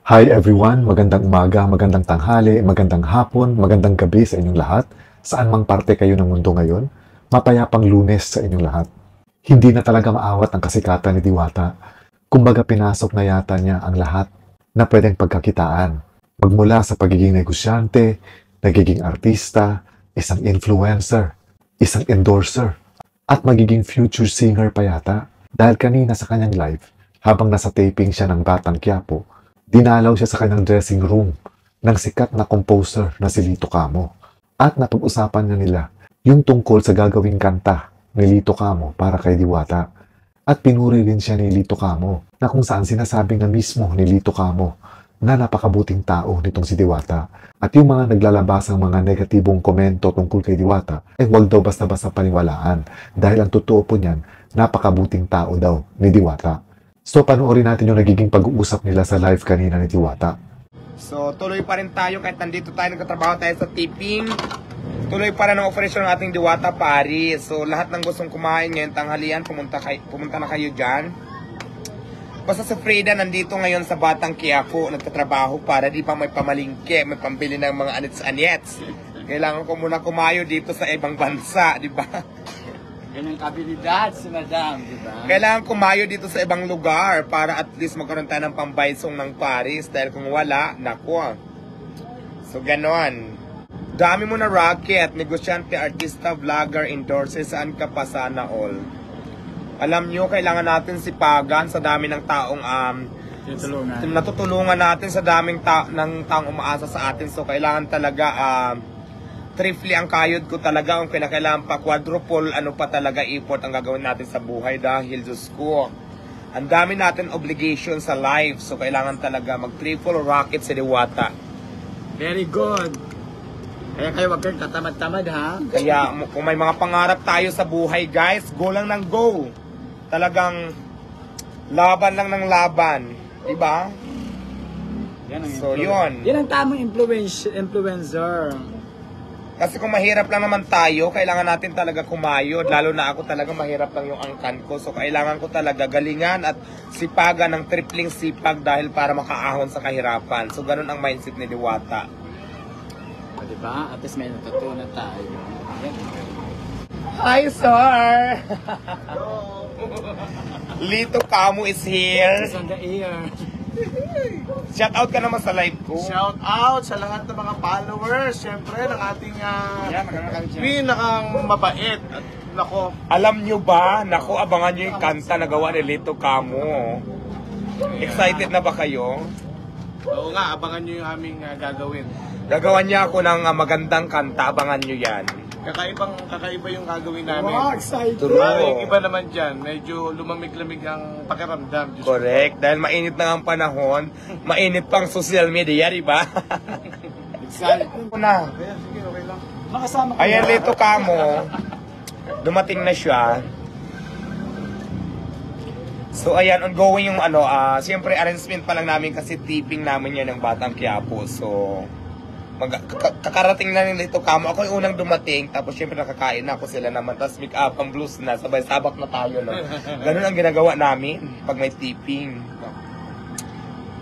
Hi everyone, magandang umaga, magandang tanghali, magandang hapon, magandang gabi sa inyong lahat. Saan mang parte kayo ng mundo ngayon, mapayapang Lunes sa inyong lahat. Hindi na talaga maawat ang kasikatan ni Diwata. Kumbaga pinasok na yata niya ang lahat na pwedeng pagkakitaan. Magmula sa pagiging negosyante, nagiging artista, isang influencer, isang endorser, at magiging future singer pa yata. Dahil kanina sa kanyang live, habang nasa taping siya ng Batang Quiapo, dinalaw siya sa kanyang dressing room ng sikat na composer na si Lito Camo. At napag-usapan na nila yung tungkol sa gagawing kanta ni Lito Camo para kay Diwata. At pinuri rin siya ni Lito Camo na kung saan sinasabing na mismo ni Lito Camo na napakabuting tao nitong si Diwata. At yung mga naglalabasang mga negatibong komento tungkol kay Diwata ay huwag daw basta-basta paniwalaan dahil ang totoo po niyan, napakabuting tao daw ni Diwata. So, panoorin natin yung nagiging pag-uusap nila sa live kanina ni Diwata. So, tuloy pa rin tayo kahit nandito tayo, nagtatrabaho tayo sa tipping. Tuloy pa rin ang operasyon ng ating Diwata Paris. So, lahat ng gustong kumain ngayon tanghalian, pumunta na kayo dyan. Basta si Freda nandito ngayon sa Batang Quiapo, nagtatrabaho para di pa may pamalingke, may pambili ng mga anits-anits. Kailangan ko muna kumayo dito sa ibang bansa, di ba? Ganyan kabilidad si Madam, di ba? Kailangan kumayo dito sa ibang lugar para at least magkaroon tayo ng pambaysong ng Paris. Dahil kung wala, naku. So, ganon. Dami mo na racket, negosyante, artista, vlogger, endorser, saan ka pa sana all. Alam nyo, kailangan natin sipagan sa dami ng taong natutulungan natin sa daming ng taong umaasa sa atin. So, kailangan talaga triply ang kayod ko talaga, ang kinakailangan pa quadruple, ano pa talaga effort ang gagawin natin sa buhay dahil Diyos ko, ang dami natin obligation sa life, so kailangan talaga mag-triple rocket si Diwata. Very good. Kaya kayo wag kayong tatamad-tamad ha. Kaya kung may mga pangarap tayo sa buhay guys, go lang ng go. Talagang laban lang ng laban, diba? So yun. Yan ang tamang influencer. Kasi kung mahirap lang naman tayo, kailangan natin talaga kumayod. Lalo na ako talaga mahirap lang yung angkan ko. So kailangan ko talaga galingan at sipagan ng tripling sipag dahil para makaahon sa kahirapan. So ganun ang mindset ni Diwata. O diba? At least may natutunan tayo. Hi sir! Lito Camo is here. It's on the air. Shout out ka naman sa live ko. Shout out sa lahat ng mga followers, syempre ng ating pinakang mabait at nako. Alam nyo ba, nako abangan nyo yung kanta na gawa ni Lito Camo. Excited na ba kayo? Oo nga, abangan nyo yung aming gagawin. Gagawan niya ako ng magandang kanta, abangan nyo yan. Kakaiba yung gagawin namin. Wow, excited! True. Yung iba naman dyan, medyo lumamig-lamig ang pakiramdam. Correct, dahil mainit na ang panahon, mainit pang social media, di ba? Excited! Una, Sige, okay lang. Makasama ko. ayan Lito Camo, dumating na siya. So ayan, ongoing yung siyempre arrangement pa lang namin kasi tipping namin yan ng Batang Quiapo. So, kakarating na nila Lito Camo. Ako yung unang dumating, tapos syempre nakakain na ako sila naman. Tapos make up, ang blues na, sabay sabak na tayo. No? Ganun ang ginagawa namin pag may tipping.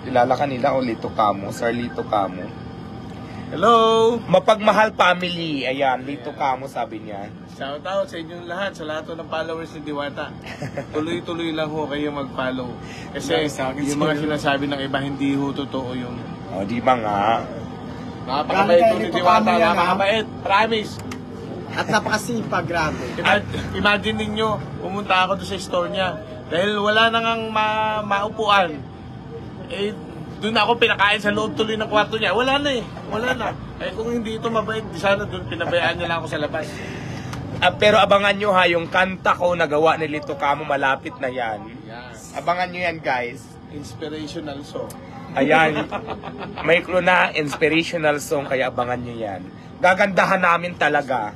Kilala ka nila o Lito Camo, Sir Lito Camo. Hello! Mapagmahal family, ayan, Lito Camo sabi niya. Shout out sa inyong lahat, sa lahat ng followers ni Diwata. Tuloy-tuloy lang ho kayo mag-follow. Kasi yung mga sinasabi ng iba, hindi ho totoo yung... O, di ba nga? Napakabait po ni Diwata, napakabait, promise. At napakasipag, grabe. Imagine ninyo, pumunta ako doon sa store niya. Dahil wala na ngang maupuan. Eh, doon ako pinakain sa loob tuloy ng kwarto niya. Wala na eh. Wala na. Eh kung hindi ito mabait, di sana doon pinabayaan niya lang ako sa labas. Pero abangan nyo ha, yung kanta ko na gawa ni Lito Camo, malapit na yan. Yes. Abangan nyo yan guys. Inspirational song. Ayan, may clue na inspirational song, kaya abangan nyo yan. Gagandahan namin talaga.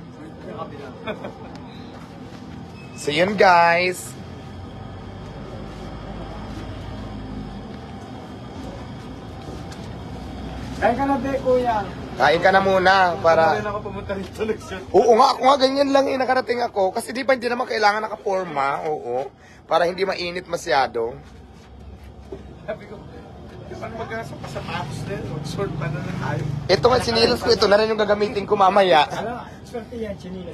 So yun guys. Kaya ka na be, kuya. Kain ka na muna para... Hindi na ako pumunta rito leksyon. Oo nga, ako nga ganyan lang nakarating ako. Kasi di ba hindi naman kailangan nakaporma, oo. Para hindi mainit masyado. Sabi ko, Paano mag-asap sa sapatos na yun? Mag-short pa na lang tayo. Ito nga sinilas ko, ito na rin yung gagamitin ko mamaya. Ano, swerte yan, chinilas.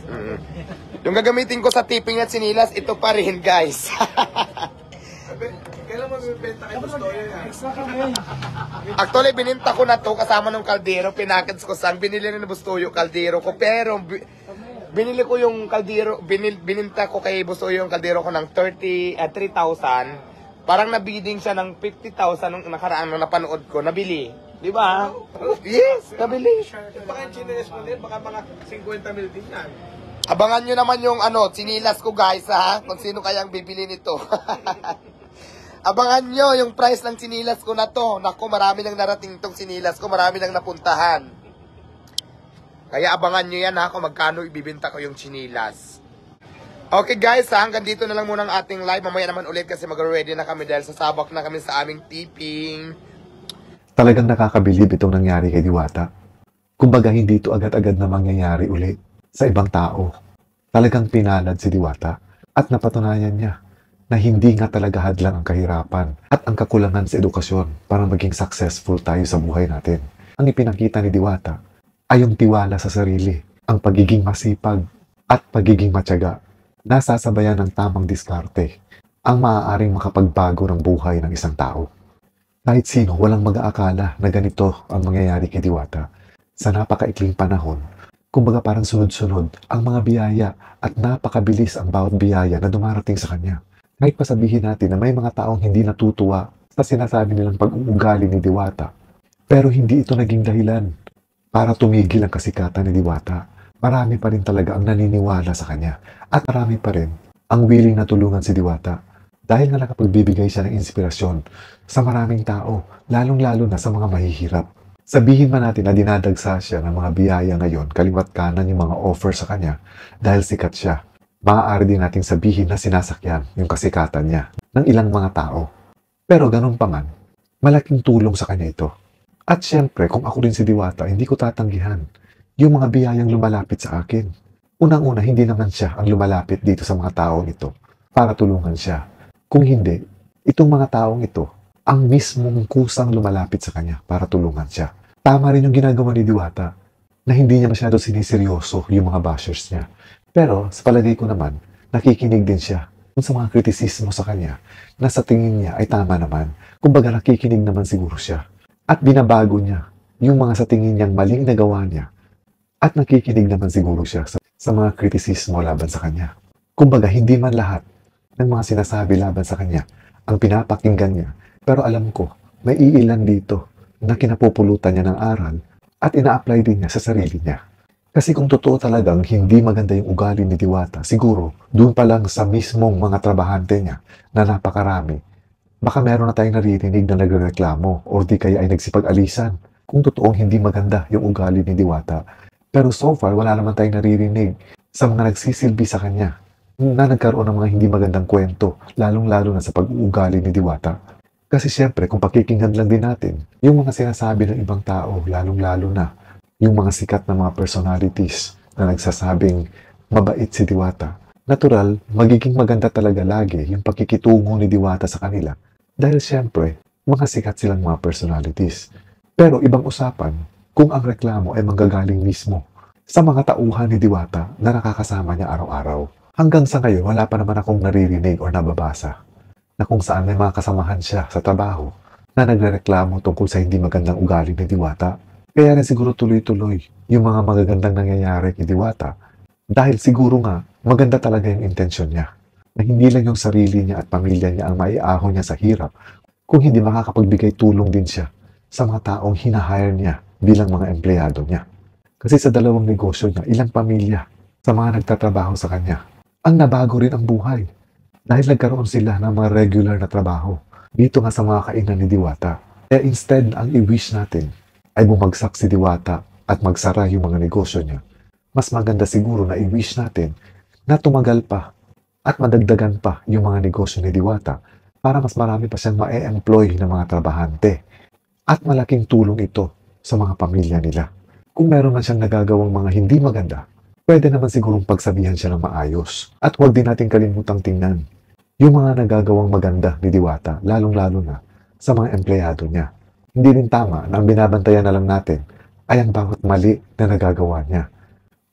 Yung gagamitin ko sa tipping at sinilas, ito pa rin, guys. Kailan magbibenta kayo gusto yun? Extra kami. Actually, bininta ko na to kasama ng kaldero. Pinakits ko sang binili na Bustoyo kaldero ko. Pero, binili ko yung kaldero, bininta ko kay Bustoyo yung kaldero ko ng 3,000. Parang nabiding siya ng 50,000 nung nakaraan nung napanood ko. Nabili. Di ba? Yes, nabili. Baka yung chinelas mo din, baka mga 50 mil din yan. Abangan nyo naman yung sinilas ko, guys, ha? Kung sino kayang bibili nito. Abangan nyo yung price ng sinilas ko na to. Naku, marami nang narating tong sinilas ko. Marami nang napuntahan. Kaya abangan nyo yan, ha? Kung magkano ibibinta ko yung sinilas. Okay, guys, ha? Hanggang dito na lang muna ang ating live. Mamaya naman ulit kasi mag-ready na kami dahil sasabak na kami sa aming tipping. Talagang nakakabilib itong nangyari kay Diwata. Kumbaga hindi ito agad-agad na mangyayari uli sa ibang tao. Talagang pinalad si Diwata at napatunayan niya na hindi nga talaga hadlang ang kahirapan at ang kakulangan sa edukasyon para maging successful tayo sa buhay natin. Ang ipinakita ni Diwata ay yung tiwala sa sarili, ang pagiging masipag at pagiging matyaga. Nasasabayan ng tamang diskarte ang maaaring makapagbago ng buhay ng isang tao. Kahit sino, walang mag-aakala na ganito ang mangyayari kay Diwata. Sa napakaikling panahon, kumbaga parang sunod-sunod ang mga biyaya at napakabilis ang bawat biyaya na dumarating sa kanya. Kahit pasabihin natin na may mga taong hindi natutuwa sa sinasabi nilang pag-uugali ni Diwata, pero hindi ito naging dahilan para tumigil ang kasikatan ni Diwata. Marami pa rin talaga ang naniniwala sa kanya at marami pa rin ang willing na tulungan si Diwata dahil nga nakapagbibigay siya ng inspirasyon sa maraming tao, lalong-lalo na sa mga mahihirap. Sabihin man natin na dinadagsa siya ng mga biyaya ngayon, kaliwat kanan yung mga offer sa kanya dahil sikat siya. Maaari din nating sabihin na sinasakyan yung kasikatan niya ng ilang mga tao. Pero ganun pa man, malaking tulong sa kanya ito. At syempre, kung ako rin si Diwata, hindi ko tatanggihan yung mga biyayang lumalapit sa akin. Unang-una, hindi naman siya ang lumalapit dito sa mga taong ito para tulungan siya. Kung hindi, itong mga taong ito ang mismong kusang lumalapit sa kanya para tulungan siya. Tama rin yung ginagawa ni Diwata na hindi niya masyado siniseryoso yung mga bashers niya. Pero sa palagay ko naman, nakikinig din siya sa mga kritisismo sa kanya na sa tingin niya ay tama naman. Kumbaga nakikinig naman siguro siya. At binabago niya yung mga sa tingin niyang maling nagawa niya. At nakikinig naman siguro siya sa mga kritisismo laban sa kanya. Kumbaga, hindi man lahat ng mga sinasabi laban sa kanya ang pinapakinggan niya. Pero alam ko, may iilan dito na kinapupulutan niya ng aral at ina-apply din niya sa sarili niya. Kasi kung totoo talagang hindi maganda yung ugali ni Diwata, siguro, doon pa lang sa mismong mga trabahante niya na napakarami, baka meron na tayong naririnig na nagrereklamo o di kaya ay nagsipag-alisan kung totoong hindi maganda yung ugali ni Diwata. Pero so far, wala naman tayong naririnig sa mga nagsisilbi sa kanya na nagkaroon ng mga hindi magandang kwento, lalong-lalo na sa pag-uugali ni Diwata. Kasi siyempre, kung pakikinggan lang din natin, yung mga sinasabi ng ibang tao, lalong-lalo na yung mga sikat na mga personalities na nagsasabing mabait si Diwata, natural, magiging maganda talaga lagi yung pakikitungo ni Diwata sa kanila. Dahil siyempre, mga sikat silang mga personalities. Pero ibang usapan, kung ang reklamo ay manggagaling mismo sa mga tauhan ni Diwata na nakakasama niya araw-araw. Hanggang sa ngayon, wala pa naman akong naririnig o nababasa na kung saan may mga kasamahan siya sa trabaho na nagrereklamo tungkol sa hindi magandang ugali ni Diwata. Kaya na siguro tuloy-tuloy yung mga magagandang nangyayari kay Diwata dahil siguro nga maganda talaga yung intensyon niya na hindi lang yung sarili niya at pamilya niya ang maiahon niya sa hirap kung hindi makakapagbigay tulong din siya sa mga taong hinahire niya bilang mga empleyado niya. Kasi sa dalawang negosyo niya, ilang pamilya sa mga nagtatrabaho sa kanya, ang nabago rin ang buhay dahil nagkaroon sila ng mga regular na trabaho dito nga sa mga kainan ni Diwata. Kaya instead ang i-wish natin ay bumagsak si Diwata at magsara yung mga negosyo niya, mas maganda siguro na i-wish natin na tumagal pa at madagdagan pa yung mga negosyo ni Diwata para mas marami pa siyang ma-employ ng mga trabahante. At malaking tulong ito sa mga pamilya nila. Kung meron man siyang nagagawang mga hindi maganda, pwede naman sigurong pagsabihan siya ng maayos. At huwag din natin kalimutang tingnan yung mga nagagawang maganda ni Diwata, lalong-lalo na sa mga empleyado niya. Hindi rin tama na ang binabantayan na lang natin ay ang bawat mali na nagagawa niya.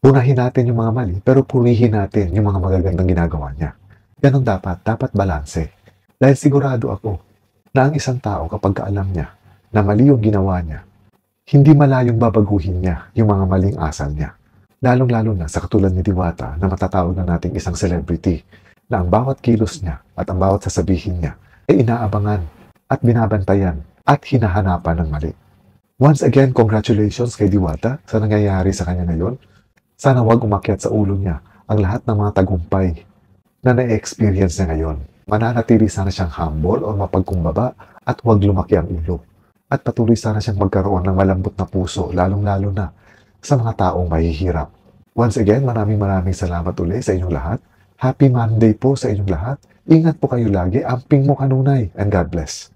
Unahin natin yung mga mali, pero purihin natin yung mga magagandang ginagawa niya. Ganon dapat balanse. Dahil sigurado ako na ang isang tao kapag alam niya na mali yung ginawa niya, hindi malayong babaguhin niya yung mga maling asal niya. Lalong-lalo na sa katulad ni Diwata na matatawag na nating isang celebrity na ang bawat kilos niya at ang bawat sasabihin niya ay inaabangan at binabantayan at hinahanapan ng mali. Once again, congratulations kay Diwata sa nangyayari sa kanya ngayon. Sana wag umakyat sa ulo niya ang lahat ng mga tagumpay na na-experience niya ngayon. Mananatili sana siyang humble o mapagkumbaba at wag lumaki ang ulo. At patuloy sana siyang magkaroon ng malambot na puso, lalong-lalo na sa mga taong mahihirap. Once again, maraming salamat ulit sa inyong lahat. Happy Monday po sa inyong lahat. Ingat po kayo lagi. Amping mo kanunay. And God bless.